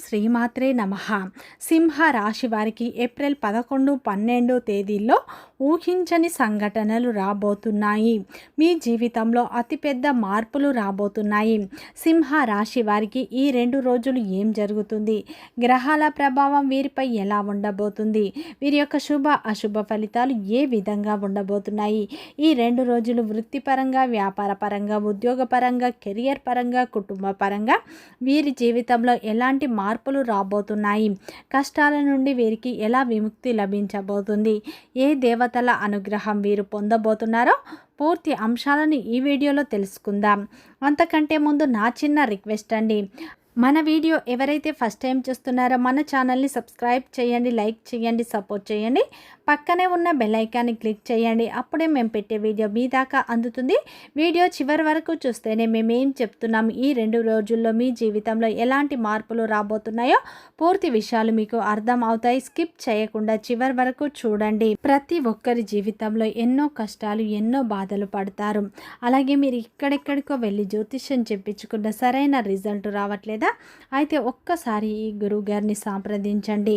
శ్రీమాత్రే నమః. సింహ రాశి వారికి ఏప్రిల్ 11, 12 తేదీల్లో ఊహించని సంఘటనలు రాబోతున్నాయి. మీ జీవితంలో అతిపెద్ద మార్పులు రాబోతున్నాయి. సింహ రాశి వారికి ఈ 2 రోజులు ఏం జరుగుతుంది, గ్రహాల ప్రభావం వీరిపై ఎలా ఉండబోతుంది, వీరి యొక్క శుభ అశుభ ఫలితాలు ఏ విధంగా ఉండబోతున్నాయి, ఈ 2 రోజులు వృత్తిపరంగా, వ్యాపార పరంగా, ఉద్యోగపరంగా, కెరియర్ పరంగా, కుటుంబ పరంగా వీరి జీవితంలో ఎలాంటి మార్పులు రాబోతున్నాయి, కష్టాల నుండి వీరికి ఎలా విముక్తి లభించబోతుంది, ఏ దేవతల అనుగ్రహం వీరు పొందబోతున్నారో పూర్తి అంశాలను ఈ వీడియోలో తెలుసుకుందాం. అంతకంటే ముందు నా చిన్న రిక్వెస్ట్ అండి, మన వీడియో ఎవరైతే ఫస్ట్ టైం చూస్తున్నారో మన ఛానల్ని సబ్స్క్రైబ్ చేయండి, లైక్ చేయండి, సపోర్ట్ చేయండి, పక్కనే ఉన్న బెల్ ఐకాన్ని క్లిక్ చేయండి. అప్పుడే మేము పెట్టే వీడియో మీ దాకా అందుతుంది. వీడియో చివరి వరకు చూస్తేనే మేమేం చెప్తున్నాం, ఈ 2 రోజుల్లో మీ జీవితంలో ఎలాంటి మార్పులు రాబోతున్నాయో పూర్తి విషయాలు మీకు అర్థం అవుతాయి. స్కిప్ చేయకుండా చివరి వరకు చూడండి. ప్రతి ఒక్కరి జీవితంలో ఎన్నో కష్టాలు, ఎన్నో బాధలు పడతారు. అలాగే మీరు ఇక్కడెక్కడికో వెళ్ళి జ్యోతిష్యం చెప్పించుకున్న సరైన రిజల్ట్ రావట్లేదా? అయితే ఒక్కసారి ఈ గురువు గారిని సంప్రదించండి.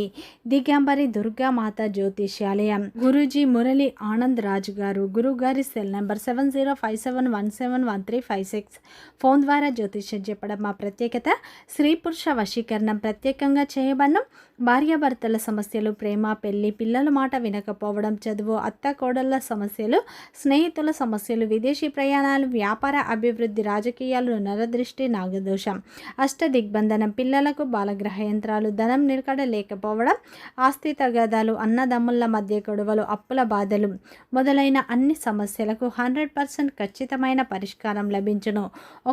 దిగంబరి దుర్గామాత జ్యోతిష్యాలయం, గురూజీ మురళి ఆనంద్ రాజు గారు. గురువు గారి సెల్ నెంబర్ 7057171356. ఫోన్ ద్వారా జ్యోతిష్యం చెప్పడం మా ప్రత్యేకత. స్త్రీ పురుష వశీకరణం ప్రత్యేకంగా చేయబడినం. భార్యాభర్తల సమస్యలు, ప్రేమ, పెళ్లి, పిల్లల మాట వినకపోవడం, చదువు, అత్త కోడళ్ళ సమస్యలు, స్నేహితుల సమస్యలు, విదేశీ ప్రయాణాలు, వ్యాపార అభివృద్ధి, రాజకీయాలు, నరదృష్టి, నాగదోషం, అష్ట దిగ్బంధనం, పిల్లలకు బాలగ్రహ యంత్రాలు, ధనం నిలకడ లేకపోవడం, ఆస్తి తగాదాలు, అన్నదమ్ముల మధ్య గొడవలు, అప్పుల బాధలు మొదలైన అన్ని సమస్యలకు 100% ఖచ్చితమైన పరిష్కారం లభించును.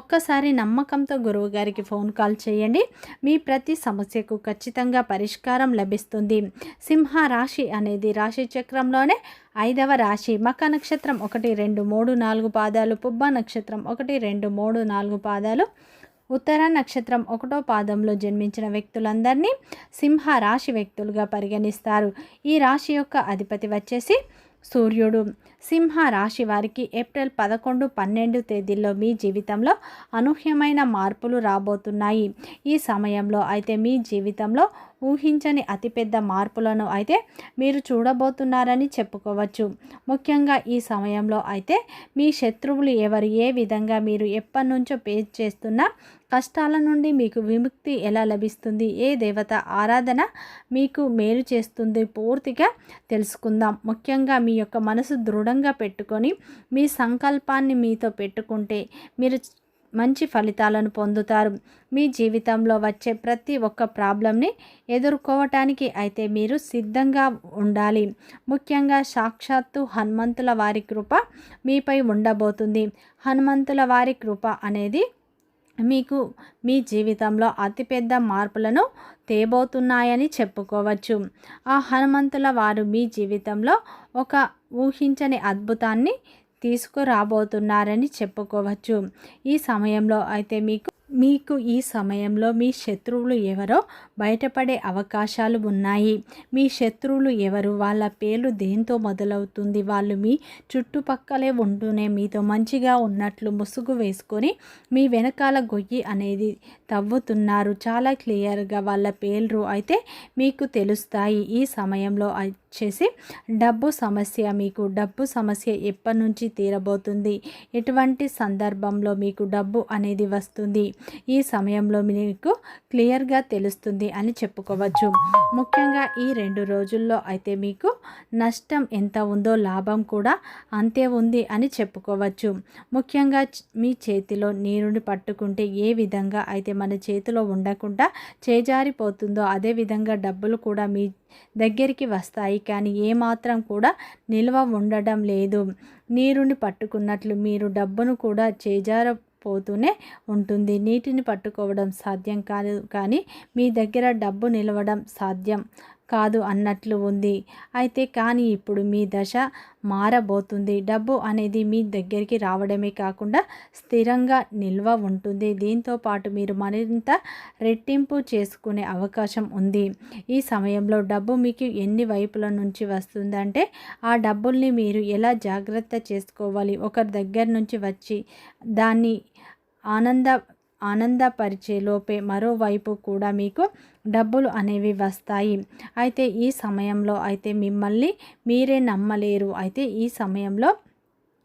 ఒక్కసారి నమ్మకంతో గురువు గారికి ఫోన్ కాల్ చేయండి. మీ ప్రతి సమస్యకు ఖచ్చితంగా పరిష్కారం లభిస్తుంది. సింహ రాశి అనేది రాశి చక్రంలోనే 5వ రాశి. మక నక్షత్రం 1, 2, 3, 4 పాదాలు, పుబ్బ నక్షత్రం 1, 2, 3, 4 పాదాలు, ఉత్తర నక్షత్రం 1వ పాదంలో జన్మించిన వ్యక్తులందరినీ సింహ రాశి వ్యక్తులుగా పరిగణిస్తారు. ఈ రాశి యొక్క అధిపతి వచ్చేసి సూర్యుడు. సింహ రాశి వారికి ఏప్రిల్ 11, 12 తేదీల్లో మీ జీవితంలో అనూహ్యమైన మార్పులు రాబోతున్నాయి. ఈ సమయంలో అయితే మీ జీవితంలో ఊహించని అతిపెద్ద మార్పులను అయితే మీరు చూడబోతున్నారని చెప్పుకోవచ్చు. ముఖ్యంగా ఈ సమయంలో అయితే మీ శత్రువులు ఎవరు, ఏ విధంగా మీరు ఎప్పటి నుంచో ఫేస్ చేస్తున్న కష్టాల నుండి మీకు విముక్తి ఎలా లభిస్తుంది, ఏ దేవత ఆరాధన మీకు మేలు చేస్తుంది పూర్తిగా తెలుసుకుందాం. ముఖ్యంగా మీ యొక్క మనసు దృఢంగా పెట్టుకొని మీ సంకల్పాన్ని మీతో పెట్టుకుంటే మీరు మంచి ఫలితాలను పొందుతారు. మీ జీవితంలో వచ్చే ప్రతి ఒక్క ప్రాబ్లంని ఎదుర్కోవటానికి అయితే మీరు సిద్ధంగా ఉండాలి. ముఖ్యంగా సాక్షాత్తు హనుమంతుల వారి కృప మీపై ఉండబోతుంది. హనుమంతుల వారి కృప అనేది మీకు మీ జీవితంలో అతిపెద్ద మార్పులను తేబోతున్నాయని చెప్పుకోవచ్చు. ఆ హనుమంతుల వారు మీ జీవితంలో ఒక ఊహించని అద్భుతాన్ని తీసుకురాబోతున్నారని చెప్పుకోవచ్చు. ఈ సమయంలో అయితే మీకు ఈ సమయంలో మీ శత్రువులు ఎవరో బయటపడే అవకాశాలు ఉన్నాయి. మీ శత్రువులు ఎవరు, వాళ్ళ పేర్లు దేంతో మొదలవుతుంది, వాళ్ళు మీ చుట్టుపక్కలే ఉంటూనే మీతో మంచిగా ఉన్నట్లు ముసుగు వేసుకొని మీ వెనకాల గొయ్యి అనేది తవ్వుతున్నారు. చాలా క్లియర్గా వాళ్ళ పేర్లు అయితే మీకు తెలుస్తాయి. ఈ సమయంలో వచ్చేసి డబ్బు సమస్య, మీకు డబ్బు సమస్య ఎప్పటి నుంచి తీరబోతుంది, ఎటువంటి సందర్భంలో మీకు డబ్బు అనేది వస్తుంది, ఈ సమయంలో మీకు క్లియర్గా తెలుస్తుంది అని చెప్పుకోవచ్చు. ముఖ్యంగా ఈ 2 రోజుల్లో అయితే మీకు నష్టం ఎంత ఉందో లాభం కూడా అంతే ఉంది అని చెప్పుకోవచ్చు. ముఖ్యంగా మీ చేతిలో నీరుని పట్టుకుంటే ఏ విధంగా అయితే మన చేతిలో ఉండకుండా చేజారిపోతుందో అదేవిధంగా డబ్బులు కూడా మీ దగ్గరికి వస్తాయి, కానీ ఏమాత్రం కూడా నిల్వ ఉండడం లేదు. నీరుని పట్టుకున్నట్లు మీరు డబ్బును కూడా చేజారిపోతూనే ఉంటుంది. నీటిని పట్టుకోవడం సాధ్యం కాదు, కానీ మీ దగ్గర డబ్బు నిలవడం సాధ్యం కాదు అన్నట్లు ఉంది. అయితే కానీ ఇప్పుడు మీ దశ మారబోతుంది. డబ్బు అనేది మీ దగ్గరికి రావడమే కాకుండా స్థిరంగా నిల్వ ఉంటుంది. దీంతో పాటు మీరు మరింత రెట్టింపు చేసుకునే అవకాశం ఉంది. ఈ సమయంలో డబ్బు మీకు ఎన్ని వైపుల నుంచి వస్తుందంటే ఆ డబ్బుల్ని మీరు ఎలా జాగ్రత్త చేసుకోవాలి, ఒకరి దగ్గర నుంచి వచ్చి దాన్ని ఆనందపరిచే లోపే మరోవైపు కూడా మీకు డబ్బులు అనేవి వస్తాయి. అయితే ఈ సమయంలో అయితే మిమ్మల్ని మీరే నమ్మలేరు. అయితే ఈ సమయంలో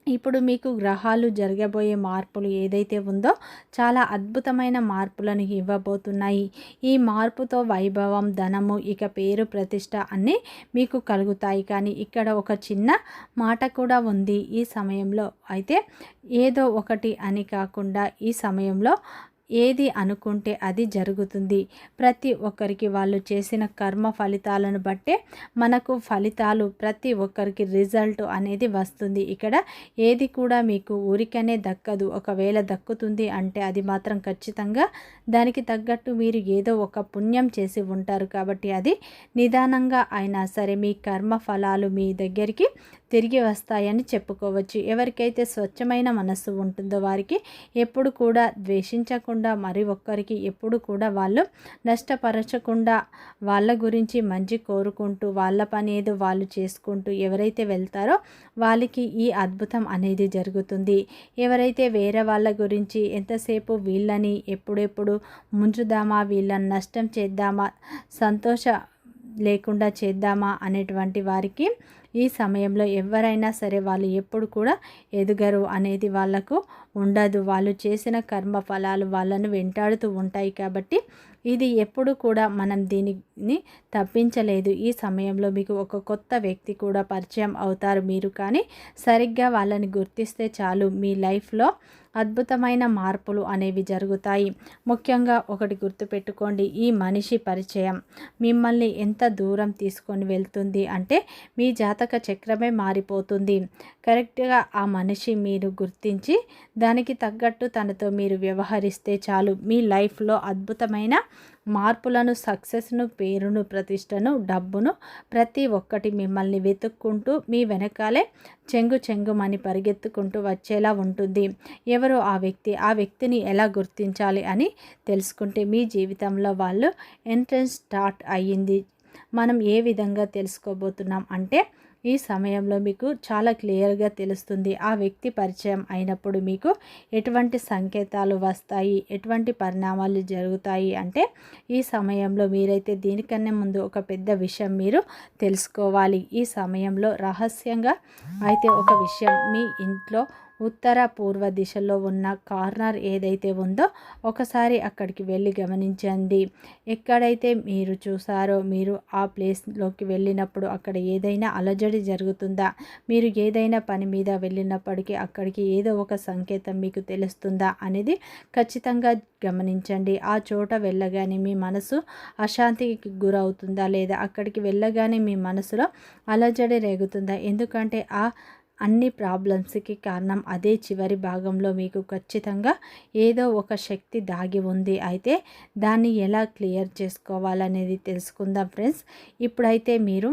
ఇప్పుడు మీకు గ్రహాలు జరగబోయే మార్పులు ఏదైతే ఉందో చాలా అద్భుతమైన మార్పులను ఇవ్వబోతున్నాయి. ఈ మార్పుతో వైభవం, ధనము, ఇక పేరు, ప్రతిష్ట అన్నీ మీకు కలుగుతాయి. కానీ ఇక్కడ ఒక చిన్న మాట కూడా ఉంది. ఈ సమయంలో అయితే ఏదో ఒకటి అని కాకుండా ఈ సమయంలో ఏది అనుకుంటే అది జరుగుతుంది. ప్రతి ఒక్కరికి వాళ్ళు చేసిన కర్మ ఫలితాలను బట్టే మనకు ఫలితాలు, ప్రతి ఒక్కరికి రిజల్ట్ అనేది వస్తుంది. ఇక్కడ ఏది కూడా మీకు ఊరికనే దక్కదు. ఒకవేళ దక్కుతుంది అంటే అది మాత్రం ఖచ్చితంగా దానికి తగ్గట్టు మీరు ఏదో ఒక పుణ్యం చేసి ఉంటారు. కాబట్టి అది నిదానంగా అయినా సరే మీ కర్మ ఫలాలు మీ దగ్గరికి తిరిగి వస్తాయని చెప్పుకోవచ్చు. ఎవరికైతే స్వచ్ఛమైన మనస్సు ఉంటుందో వారికి ఎప్పుడు కూడా ద్వేషించకుండా, మరి ఒక్కరికి ఎప్పుడు కూడా వాళ్ళు నష్టపరచకుండా, వాళ్ళ గురించి మంచి కోరుకుంటూ, వాళ్ళ పని ఏదో వాళ్ళు చేసుకుంటూ ఎవరైతే వెళ్తారో వాళ్ళకి ఈ అద్భుతం అనేది జరుగుతుంది. ఎవరైతే వేరే వాళ్ళ గురించి ఎంతసేపు వీళ్ళని ఎప్పుడెప్పుడు ముంచుదామా, వీళ్ళని నష్టం చేద్దామా, సంతోష లేకుండా చేద్దామా అనేటువంటి వారికి ఈ సమయంలో ఎవరైనా సరే వాళ్ళు ఎప్పుడు కూడా ఎదుగరు అనేది వాళ్ళకు ఉండదు. వాళ్ళు చేసిన కర్మ ఫలాలు వాళ్ళను వెంటాడుతూ ఉంటాయి. కాబట్టి ఇది ఎప్పుడు కూడా మనం దీనిని తప్పించలేదు. ఈ సమయంలో మీకు ఒక కొత్త వ్యక్తి కూడా పరిచయం అవుతారు. మీరు కానీ సరిగ్గా వాళ్ళని గుర్తిస్తే చాలు, మీ లైఫ్లో అద్భుతమైన మార్పులు అనేవి జరుగుతాయి. ముఖ్యంగా ఒకటి గుర్తుపెట్టుకోండి, ఈ మనిషి పరిచయం మిమ్మల్ని ఎంత దూరం తీసుకొని వెళ్తుంది అంటే మీ జాతక చక్రమే మారిపోతుంది. కరెక్ట్గా ఆ మనిషి మీరు గుర్తించి దానికి తగ్గట్టు తనతో మీరు వ్యవహరిస్తే చాలు, మీ లైఫ్లో అద్భుతమైన మార్పులను, సక్సెస్ను, పేరును, ప్రతిష్టను, డబ్బును ప్రతి ఒక్కటి మిమ్మల్ని వెతుక్కుంటూ మీ వెనకాలే చెంగుమని పరిగెత్తుకుంటూ వచ్చేలా ఉంటుంది. ఎవరో ఆ వ్యక్తిని ఎలా గుర్తించాలి అని తెలుసుకుంటే మీ జీవితంలో వాళ్ళు ఎంట్రన్స్ స్టార్ట్ అయ్యింది. మనం ఏ విధంగా తెలుసుకోబోతున్నాం అంటే ఈ సమయంలో మీకు చాలా క్లియర్గా తెలుస్తుంది. ఆ వ్యక్తి పరిచయం అయినప్పుడు మీకు ఎటువంటి సంకేతాలు వస్తాయి, ఎటువంటి పరిణామాలు జరుగుతాయి అంటే ఈ సమయంలో మీరైతే దీనికన్నా ముందు ఒక పెద్ద విషయం మీరు తెలుసుకోవాలి. ఈ సమయంలో రహస్యంగా అయితే ఒక విషయం, మీ ఇంట్లో ఉత్తర పూర్వ దిశలో ఉన్న కార్నర్ ఏదైతే ఉందో ఒకసారి అక్కడికి వెళ్ళి గమనించండి. ఎక్కడైతే మీరు చూసారో మీరు ఆ ప్లేస్లోకి వెళ్ళినప్పుడు అక్కడ ఏదైనా అలజడి జరుగుతుందా, మీరు ఏదైనా పని మీద వెళ్ళినప్పటికీ అక్కడికి ఏదో ఒక సంకేతం మీకు తెలుస్తుందా అనేది ఖచ్చితంగా గమనించండి. ఆ చోట వెళ్ళగానే మీ మనసు అశాంతికి గురవుతుందా, లేదా అక్కడికి వెళ్ళగానే మీ మనసులో అలజడి రేగుతుందా, ఎందుకంటే అన్ని ప్రాబ్లమ్స్కి కారణం అదే చివరి భాగంలో మీకు ఖచ్చితంగా ఏదో ఒక శక్తి దాగి ఉంది. అయితే దాన్ని ఎలా క్లియర్ చేసుకోవాలనేది తెలుసుకుందాం ఫ్రెండ్స్. ఇప్పుడైతే మీరు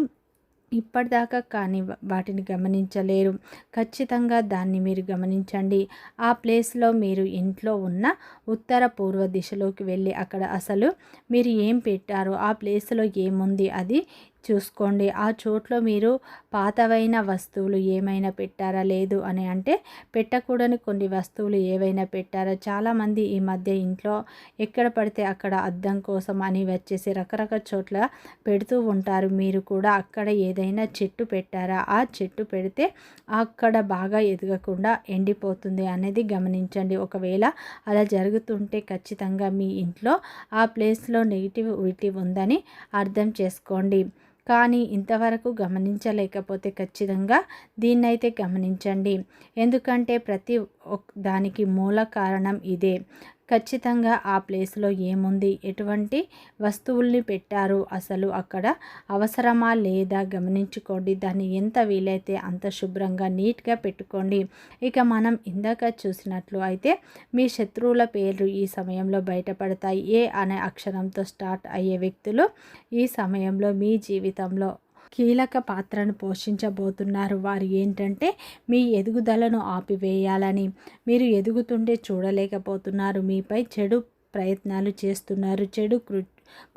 ఇప్పటిదాకా కానీ వాటిని గమనించలేరు, ఖచ్చితంగా దాన్ని మీరు గమనించండి. ఆ ప్లేస్లో మీరు ఇంట్లో ఉన్న ఉత్తర పూర్వ దిశలోకి వెళ్ళి అక్కడ అసలు మీరు ఏం పెట్టారో, ఆ ప్లేస్లో ఏముంది అది చూసుకోండి. ఆ చోట్లో మీరు పాతవైన వస్తువులు ఏమైనా పెట్టారా, లేదు అని అంటే పెట్టకూడని కొన్ని వస్తువులు ఏవైనా పెట్టారా. చాలామంది ఈ మధ్య ఇంట్లో ఎక్కడ పడితే అక్కడ అద్దం కోసం అని వచ్చేసి రకరకాల చోట్ల పెడుతూ ఉంటారు. మీరు కూడా అక్కడ ఏదైనా చెట్టు పెట్టారా, ఆ చెట్టు పెడితే అక్కడ బాగా ఎదగకుండా ఎండిపోతుంది అనేది గమనించండి. ఒకవేళ అలా జరుగుతుంటే ఖచ్చితంగా మీ ఇంట్లో ఆ ప్లేస్లో నెగిటివిటీ ఉందని అర్థం చేసుకోండి. కానీ ఇంతవరకు గమనించలేకపోతే ఖచ్చితంగా దీన్నైతే గమనించండి. ఎందుకంటే ప్రతి దానికి మూల కారణం ఇదే. ఖచ్చితంగా ఆ ప్లేస్లో ఏముంది, ఎటువంటి వస్తువుల్ని పెట్టారు, అసలు అక్కడ అవసరమా లేదా గమనించుకోండి. దాన్ని ఎంత వీలైతే అంత శుభ్రంగా నీట్గా పెట్టుకోండి. ఇక మనం ఇందాక చూసినట్లు అయితే మీ శత్రువుల పేర్లు ఈ సమయంలో బయటపడతాయి. ఏ అనే అక్షరంతో స్టార్ట్ అయ్యే వ్యక్తులు ఈ సమయంలో మీ జీవితంలో కీలక పాత్రను పోషించబోతున్నారు. వారు ఏంటంటే మీ ఎదుగుదలను ఆపివేయాలని, మీరు ఎదుగుతుంటే చూడలేకపోతున్నారు, మీపై చెడు ప్రయత్నాలు చేస్తున్నారు, చెడు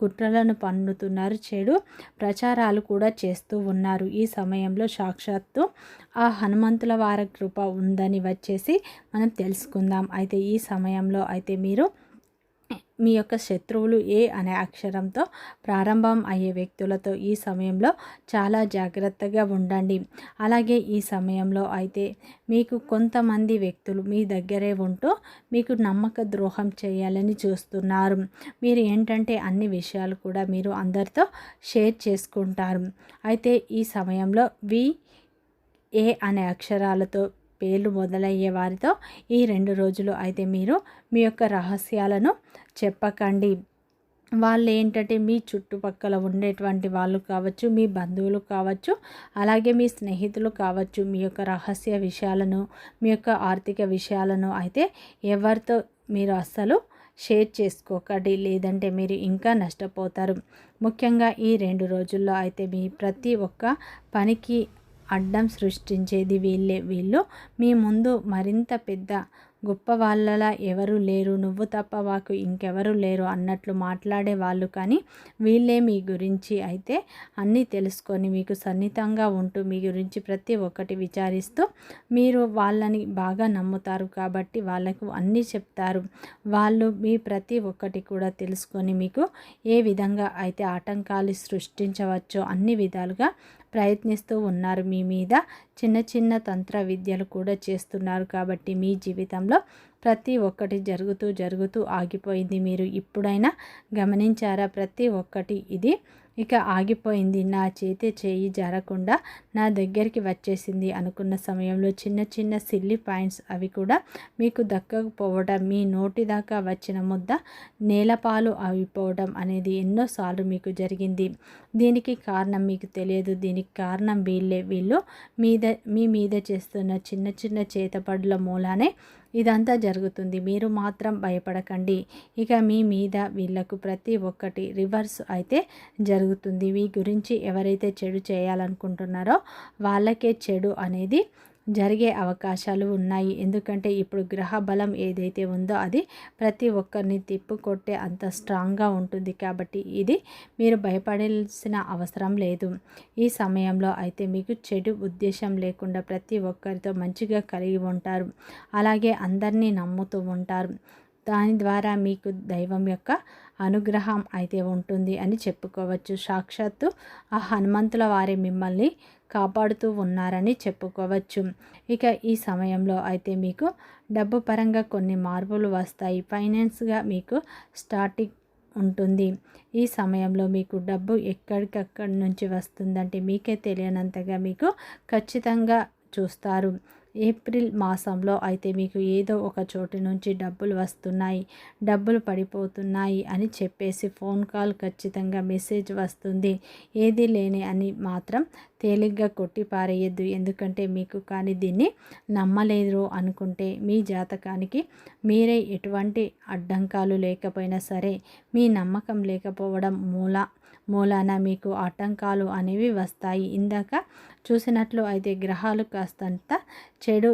కుట్రలను పన్నుతున్నారు, చెడు ప్రచారాలు కూడా చేస్తూ ఉన్నారు. ఈ సమయంలో సాక్షాత్తు ఆ హనుమంతుల వారి కృప ఉందని వచ్చేసి మనం తెలుసుకుందాం. అయితే ఈ సమయంలో అయితే మీరు మీ యొక్క శత్రువులు ఏ అనే అక్షరంతో ప్రారంభం అయ్యే వ్యక్తులతో ఈ సమయంలో చాలా జాగ్రత్తగా ఉండండి. అలాగే ఈ సమయంలో అయితే మీకు కొంతమంది వ్యక్తులు మీ దగ్గరే ఉంటూ మీకు నమ్మక ద్రోహం చేయాలని చూస్తున్నారు. మీరు ఏంటంటే అన్ని విషయాలు కూడా మీరు అందరితో షేర్ చేసుకుంటారు. అయితే ఈ సమయంలో ఏ అనే అక్షరాలతో పేర్లు మొదలయ్యే వారితో ఈ 2 రోజులు అయితే మీరు మీ యొక్క రహస్యాలను చెప్పకండి. వాళ్ళు ఏంటంటే మీ చుట్టుపక్కల ఉండేటువంటి వాళ్ళు కావచ్చు, మీ బంధువులు కావచ్చు, అలాగే మీ స్నేహితులు కావచ్చు, మీ యొక్క రహస్య విషయాలను, మీ యొక్క ఆర్థిక విషయాలను అయితే ఎవరితో మీరు అస్సలు షేర్ చేసుకోకండి. లేదంటే మీరు ఇంకా నష్టపోతారు. ముఖ్యంగా ఈ 2 రోజుల్లో అయితే మీ ప్రతి ఒక్క పనికి అడ్డం సృష్టించేది వీళ్ళే. వీళ్ళు మీ ముందు మరింత పెద్ద గొప్ప వాళ్ళలా ఎవరు లేరు, నువ్వు తప్ప మాకు ఇంకెవరు లేరు అన్నట్లు మాట్లాడే వాళ్ళు, కానీ వీళ్ళే మీ గురించి అయితే అన్నీ తెలుసుకొని మీకు సన్నిహితంగా ఉంటూ మీ గురించి ప్రతి ఒక్కటి విచారిస్తూ మీరు వాళ్ళని బాగా నమ్ముతారు కాబట్టి వాళ్ళకు అన్నీ చెప్తారు. వాళ్ళు మీ ప్రతి ఒక్కటి కూడా తెలుసుకొని మీకు ఏ విధంగా అయితే ఆటంకాలు సృష్టించవచ్చో అన్ని విధాలుగా ప్రయత్నిస్తూ ఉన్నారు. మీ మీద చిన్న చిన్న తంత్ర విద్యలు కూడా చేస్తున్నారు. కాబట్టి మీ జీవితంలో ప్రతి ఒక్కటి జరుగుతూ ఆగిపోయింది. మీరు ఇప్పుడైనా గమనించారా? ప్రతి ఒక్కటి ఇది ఇక ఆగిపోయింది. నా చేయి జారకుండా నా దగ్గరికి వచ్చేసింది అనుకున్న సమయంలో చిన్న చిన్న సిల్లీ పాయింట్స్ అవి కూడా మీకు దక్కకపోవడం, మీ నోటి దాకా వచ్చిన ముద్ద నేలపాలు అయిపోవడం అనేది ఎన్నోసార్లు మీకు జరిగింది. దీనికి కారణం మీకు తెలియదు. దీనికి కారణం వీళ్ళు మీ మీద చేస్తున్న చిన్న చిన్న చేతపడుల మూలానే ఇదంతా జరుగుతుంది. మీరు మాత్రం భయపడకండి. ఇక మీ మీద వీళ్ళకు ప్రతి ఒక్కటి రివర్స్ అయితే జరుగుతుంది. మీ గురించి ఎవరైతే చెడు చేయాలనుకుంటున్నారో వాళ్ళకే చెడు అనేది జరిగే అవకాశాలు ఉన్నాయి. ఎందుకంటే ఇప్పుడు గ్రహ బలం ఏదైతే ఉందో అది ప్రతి ఒక్కరిని తిప్పుకొట్టే అంత స్ట్రాంగ్గా ఉంటుంది. కాబట్టి ఇది మీరు భయపడాల్సిన అవసరం లేదు. ఈ సమయంలో అయితే మీకు చెడు ఉద్దేశం లేకుండా ప్రతి ఒక్కరితో మంచిగా కలిగి ఉంటారు. అలాగే అందరినీ నమ్ముతూ ఉంటారు. దాని ద్వారా మీకు దైవం యొక్క అనుగ్రహం అయితే ఉంటుంది అని చెప్పుకోవచ్చు. సాక్షాత్తు ఆ హనుమంతుల వారి మిమ్మల్ని కాపాడుతూ ఉన్నారని చెప్పుకోవచ్చు. ఇక ఈ సమయంలో అయితే మీకు డబ్బు పరంగా కొన్ని మార్పులు వస్తాయి. ఫైనాన్స్గా మీకు స్టార్టింగ్ ఉంటుంది. ఈ సమయంలో మీకు డబ్బు ఎక్కడికక్కడి నుంచి వస్తుందంటే మీకే తెలియనంతగా మీకు ఖచ్చితంగా చూస్తారు. ఏప్రిల్ మాసంలో అయితే మీకు ఏదో ఒక చోటు నుంచి డబ్బులు వస్తున్నాయి, డబ్బులు పడిపోతున్నాయి అని చెప్పేసి ఫోన్ కాల్, ఖచ్చితంగా మెసేజ్ వస్తుంది. ఏది లేని అని మాత్రం తేలిగ్గా కొట్టి పారేయద్దు. ఎందుకంటే మీకు కానీ దీన్ని నమ్మలేదు అనుకుంటే మీ జాతకానికి మీరే ఎటువంటి అడ్డంకాలు లేకపోయినా సరే మీ నమ్మకం లేకపోవడం మూలాన మీకు ఆటంకాలు అనేవి వస్తాయి. ఇందాక చూసినట్లు అయితే గ్రహాలు కాస్తంత చెడు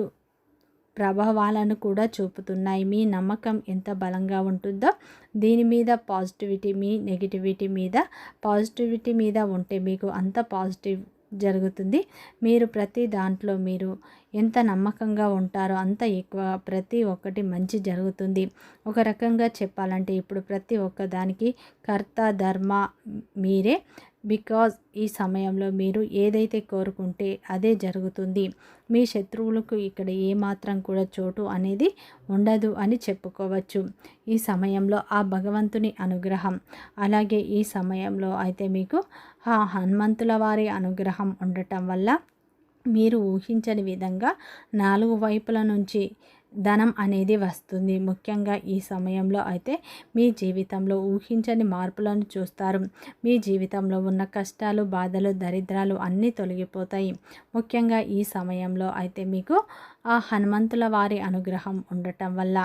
ప్రభావాలను కూడా చూపుతున్నాయి. మీ నమ్మకం ఎంత బలంగా ఉంటుందో దీని మీద పాజిటివిటీ, మీ నెగిటివిటీ మీద పాజిటివిటీ మీద ఉంటే మీకు అంత పాజిటివ్ జరుగుతుంది. మీరు ప్రతి దాంట్లో మీరు ఎంత నమ్మకంగా ఉంటారో అంత ఎక్కువ ప్రతి ఒక్కటి మంచి జరుగుతుంది. ఒక రకంగా చెప్పాలంటే ఇప్పుడు ప్రతి ఒక్క దానికి కర్త ధర్మ మీరే. బికాజ్ ఈ సమయంలో మీరు ఏదైతే కోరుకుంటే అదే జరుగుతుంది. మీ శత్రువులకు ఇక్కడ ఏమాత్రం కూడా చోటు అనేది ఉండదు అని చెప్పుకోవచ్చు. ఈ సమయంలో ఆ భగవంతుని అనుగ్రహం, అలాగే ఈ సమయంలో అయితే మీకు ఆ హనుమంతుల వారి అనుగ్రహం ఉండటం వల్ల మీరు ఊహించని విధంగా 4 వైపుల నుంచి ధనం అనేది వస్తుంది. ముఖ్యంగా ఈ సమయంలో అయితే మీ జీవితంలో ఊహించని మార్పులను చూస్తారు. మీ జీవితంలో ఉన్న కష్టాలు, బాధలు, దరిద్రాలు అన్నీ తొలగిపోతాయి. ముఖ్యంగా ఈ సమయంలో అయితే మీకు ఆ హనుమంతుల వారి అనుగ్రహం ఉండటం వల్ల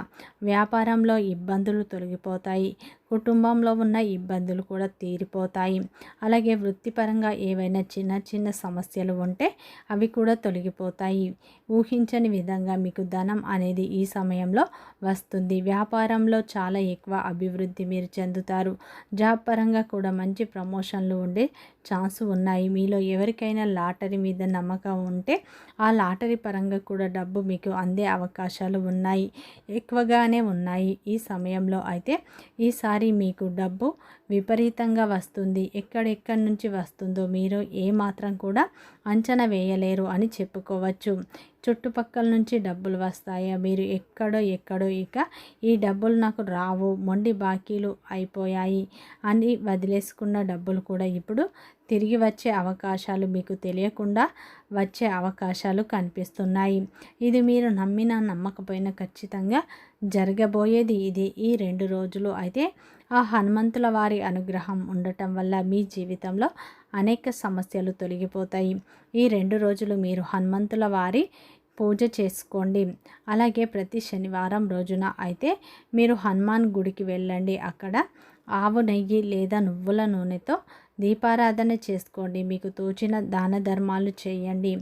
వ్యాపారంలో ఇబ్బందులు తొలగిపోతాయి. కుటుంబంలో ఉన్న ఇబ్బందులు కూడా తీరిపోతాయి. అలాగే వృత్తిపరంగా ఏవైనా చిన్న చిన్న సమస్యలు ఉంటే అవి కూడా తొలగిపోతాయి. ఊహించని విధంగా మీకు ధనం అనేది ఈ సమయంలో వస్తుంది. వ్యాపారంలో చాలా ఎక్కువ అభివృద్ధి మీరు చెందుతారు. జాబ్ పరంగా కూడా మంచి ప్రమోషన్లు ఉండే ఛాన్స్ ఉన్నాయి. మీలో ఎవరికైనా లాటరీ మీద నమ్మకం ఉంటే ఆ లాటరీ పరంగా కూడా డబ్బు మీకు అందే అవకాశాలు ఉన్నాయి, ఎక్కువగానే ఉన్నాయి. ఈ సమయంలో అయితే ఈసారి మీకు డబ్బు విపరీతంగా వస్తుంది. ఎక్కడెక్కడి నుంచి వస్తుందో మీరు ఏమాత్రం కూడా అంచనా వేయలేరు అని చెప్పుకోవచ్చు. చుట్టుపక్కల నుంచి డబ్బులు వస్తాయా, మీరు ఎక్కడో ఇక ఈ డబ్బులు నాకు రావు, మొండి బాకీలు అయిపోయాయి అని వదిలేసుకున్న డబ్బులు కూడా ఇప్పుడు తిరిగి వచ్చే అవకాశాలు మీకు తెలియకుండా వచ్చే అవకాశాలు కనిపిస్తున్నాయి. ఇది మీరు నమ్మినా నమ్మకపోయినా ఖచ్చితంగా జరగబోయేది ఇది. ఈ 2 రోజులు అయితే ఆ హనుమంతుల వారి అనుగ్రహం ఉండటం వల్ల మీ జీవితంలో అనేక సమస్యలు తొలగిపోతాయి. ఈ 2 రోజులు మీరు హనుమంతుల వారి పూజ చేసుకోండి. అలాగే ప్రతి శనివారం రోజున అయితే మీరు హనుమాన్ గుడికి వెళ్ళండి. అక్కడ ఆవు నెయ్యి లేదా నువ్వుల నూనెతో దీపారాధన చేసుకోండి. మీకు తోచిన దాన ధర్మాలు చేయండి.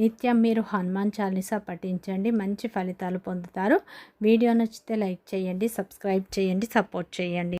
నిత్యం మీరు హనుమాన్ చాలీసా పఠించండి, మంచి ఫలితాలు పొందుతారు. వీడియో నచ్చితే లైక్ చేయండి, సబ్స్క్రైబ్ చేయండి, సపోర్ట్ చేయండి.